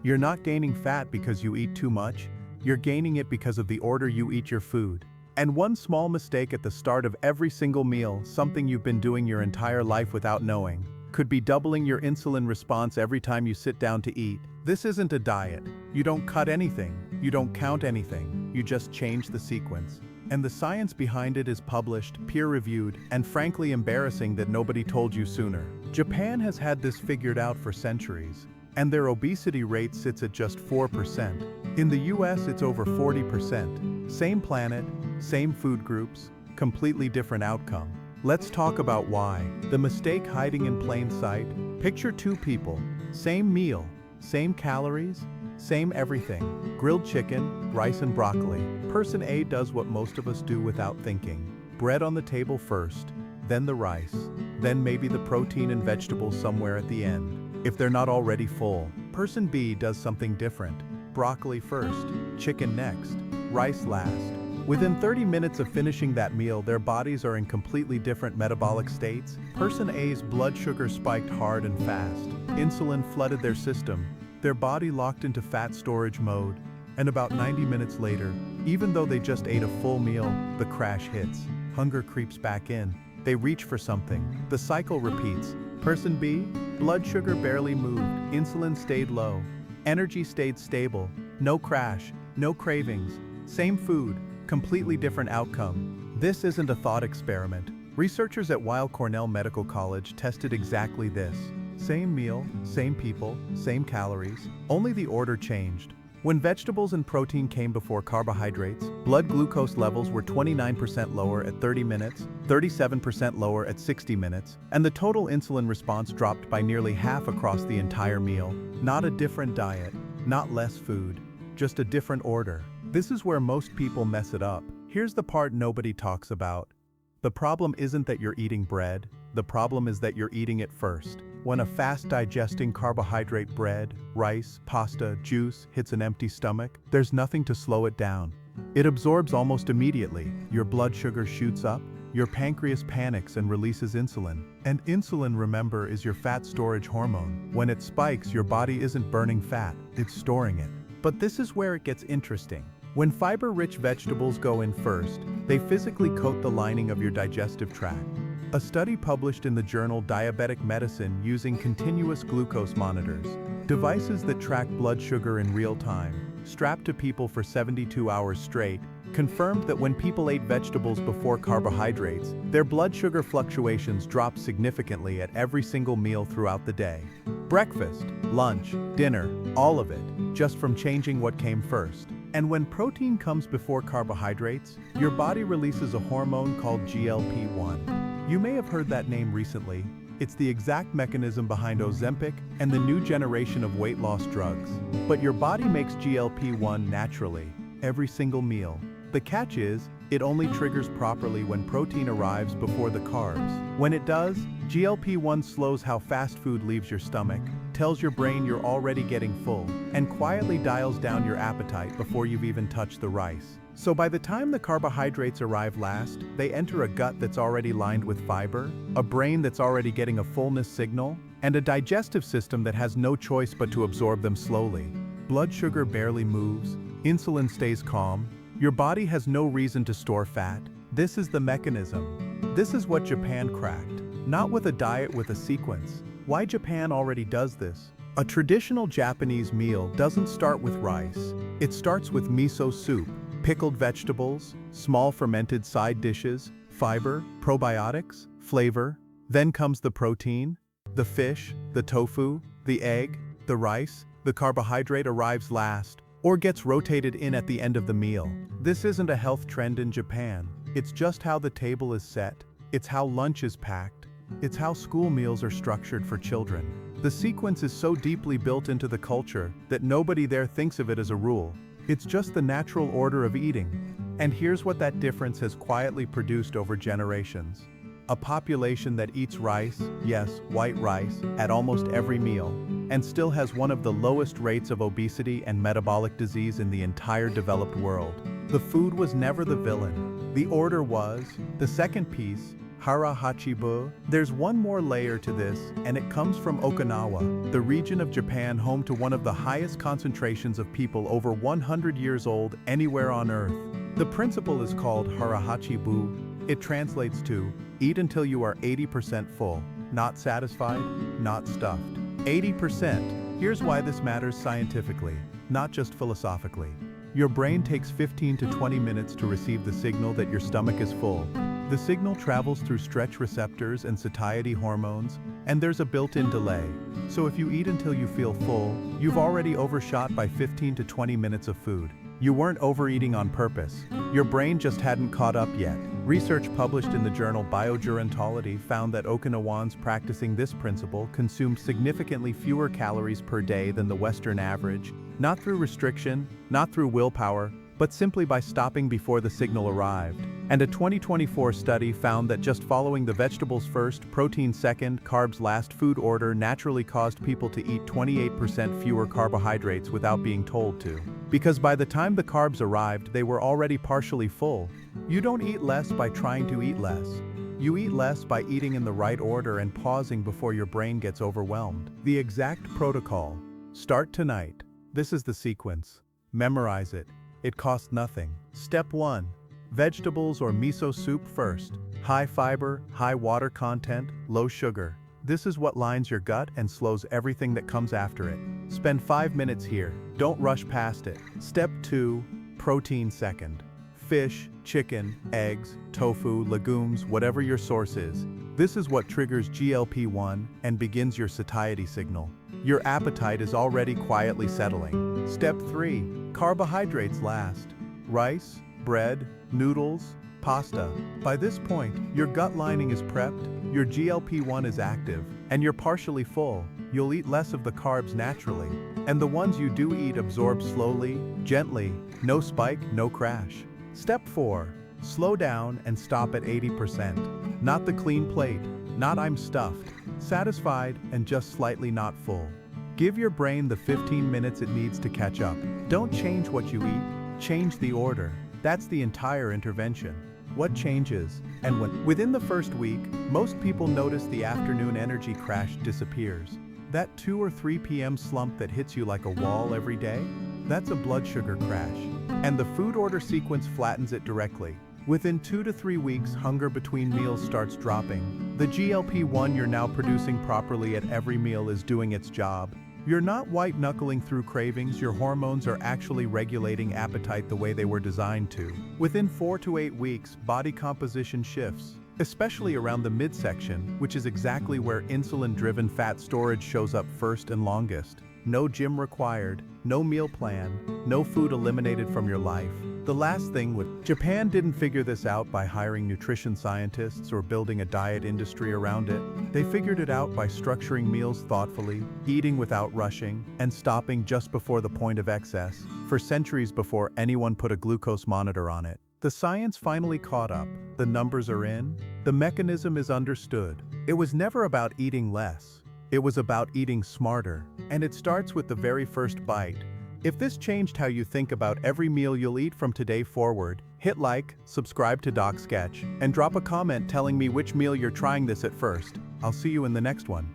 You're not gaining fat because you eat too much, you're gaining it because of the order you eat your food. And one small mistake at the start of every single meal, something you've been doing your entire life without knowing, could be doubling your insulin response every time you sit down to eat. This isn't a diet. You don't cut anything, you don't count anything, you just change the sequence. And the science behind it is published, peer-reviewed, and frankly embarrassing that nobody told you sooner. Japan has had this figured out for centuries, and their obesity rate sits at just 4%. In the US, it's over 40%. Same planet, same food groups, completely different outcome. Let's talk about why. The mistake hiding in plain sight. Picture two people, same meal, same calories, same everything. Grilled chicken, rice and broccoli. Person A does what most of us do without thinking. Bread on the table first, then the rice, then maybe the protein and vegetables somewhere at the end, if they're not already full. Person B does something different. Broccoli first, chicken next, rice last. Within 30 minutes of finishing that meal, their bodies are in completely different metabolic states. Person A's blood sugar spiked hard and fast. Insulin flooded their system. Their body locked into fat storage mode. And about 90 minutes later, even though they just ate a full meal, the crash hits. Hunger creeps back in. They reach for something. The cycle repeats. Person B, blood sugar barely moved. Insulin stayed low. Energy stayed stable. No crash, no cravings. Same food. Completely different outcome. This isn't a thought experiment. Researchers at Weill Cornell Medical College tested exactly this. Same meal, same people, same calories, only the order changed. When vegetables and protein came before carbohydrates, blood glucose levels were 29% lower at 30 minutes, 37% lower at 60 minutes, and the total insulin response dropped by nearly half across the entire meal. Not a different diet, not less food, just a different order. This is where most people mess it up. Here's the part nobody talks about. The problem isn't that you're eating bread, the problem is that you're eating it first. When a fast-digesting carbohydrate bread, rice, pasta, juice hits an empty stomach, there's nothing to slow it down. It absorbs almost immediately. Your blood sugar shoots up, your pancreas panics and releases insulin. And insulin, remember, is your fat storage hormone. When it spikes, your body isn't burning fat, it's storing it. But this is where it gets interesting. When fiber-rich vegetables go in first, they physically coat the lining of your digestive tract. A study published in the journal Diabetic Medicine using continuous glucose monitors, devices that track blood sugar in real time, strapped to people for 72 hours straight, confirmed that when people ate vegetables before carbohydrates, their blood sugar fluctuations dropped significantly at every single meal throughout the day. Breakfast, lunch, dinner, all of it, just from changing what came first. And when protein comes before carbohydrates, your body releases a hormone called GLP-1. You may have heard that name recently. It's the exact mechanism behind Ozempic and the new generation of weight loss drugs. But your body makes GLP-1 naturally, every single meal. The catch is, it only triggers properly when protein arrives before the carbs. When it does, GLP-1 slows how fast food leaves your stomach, tells your brain you're already getting full, and quietly dials down your appetite before you've even touched the rice. So by the time the carbohydrates arrive last, they enter a gut that's already lined with fiber, a brain that's already getting a fullness signal, and a digestive system that has no choice but to absorb them slowly. Blood sugar barely moves, insulin stays calm, your body has no reason to store fat. This is the mechanism. This is what Japan cracked. Not with a diet with a sequence. Why Japan already does this? A traditional Japanese meal doesn't start with rice. It starts with miso soup, pickled vegetables, small fermented side dishes, fiber, probiotics, flavor. Then comes the protein, the fish, the tofu, the egg, the rice. The carbohydrate arrives last, or gets rotated in at the end of the meal. This isn't a health trend in Japan. It's just how the table is set. It's how lunch is packed. It's how school meals are structured for children. The sequence is so deeply built into the culture that nobody there thinks of it as a rule. It's just the natural order of eating. And here's what that difference has quietly produced over generations. A population that eats rice, yes, white rice, at almost every meal, and still has one of the lowest rates of obesity and metabolic disease in the entire developed world. The food was never the villain. The order was. The second piece, Hara-hachi-bu. There's one more layer to this, and it comes from Okinawa, the region of Japan home to one of the highest concentrations of people over 100 years old anywhere on Earth. The principle is called hara-hachi-bu. It translates to, eat until you are 80% full, not satisfied, not stuffed. 80%. Here's why this matters scientifically, not just philosophically. Your brain takes 15 to 20 minutes to receive the signal that your stomach is full. The signal travels through stretch receptors and satiety hormones, and there's a built-in delay. So if you eat until you feel full, you've already overshot by 15 to 20 minutes of food. You weren't overeating on purpose. Your brain just hadn't caught up yet. Research published in the journal Biogerontology found that Okinawans practicing this principle consumed significantly fewer calories per day than the Western average, not through restriction, not through willpower, but simply by stopping before the signal arrived. And a 2024 study found that just following the vegetables first, protein second, carbs last food order naturally caused people to eat 28% fewer carbohydrates without being told to. Because by the time the carbs arrived, they were already partially full. You don't eat less by trying to eat less. You eat less by eating in the right order and pausing before your brain gets overwhelmed. The exact protocol. Start tonight. This is the sequence. Memorize it. It costs nothing. Step 1. Vegetables or miso soup first. High fiber, high water content, low sugar. This is what lines your gut and slows everything that comes after it. Spend 5 minutes here. Don't rush past it. Step 2. Protein second. Fish, chicken, eggs, tofu, legumes, whatever your source is. This is what triggers GLP-1 and begins your satiety signal. Your appetite is already quietly settling. Step 3. Carbohydrates last. Rice, bread, noodles, pasta. By this point, your gut lining is prepped, your GLP-1 is active, and you're partially full. You'll eat less of the carbs naturally. And the ones you do eat absorb slowly, gently, no spike, no crash. Step 4. Slow down and stop at 80%. Not the clean plate, not I'm stuffed, satisfied and just slightly not full. Give your brain the 15 minutes it needs to catch up. Don't change what you eat, change the order. That's the entire intervention. What changes, and when? Within the first week, most people notice the afternoon energy crash disappears. That 2 or 3 p.m. slump that hits you like a wall every day? That's a blood sugar crash. And the food order sequence flattens it directly. Within 2 to 3 weeks, hunger between meals starts dropping. The GLP-1 you're now producing properly at every meal is doing its job. You're not white-knuckling through cravings, your hormones are actually regulating appetite the way they were designed to. Within 4 to 8 weeks, body composition shifts, especially around the midsection, which is exactly where insulin-driven fat storage shows up first and longest. No gym required, no meal plan, no food eliminated from your life. The last thing Japan didn't figure this out by hiring nutrition scientists or building a diet industry around it. They figured it out by structuring meals thoughtfully, eating without rushing, and stopping just before the point of excess, for centuries before anyone put a glucose monitor on it. The science finally caught up, the numbers are in, the mechanism is understood. It was never about eating less. It was about eating smarter, and it starts with the very first bite. If this changed how you think about every meal you'll eat from today forward, hit like, subscribe to Doc Sketch, and drop a comment telling me which meal you're trying this at first. I'll see you in the next one.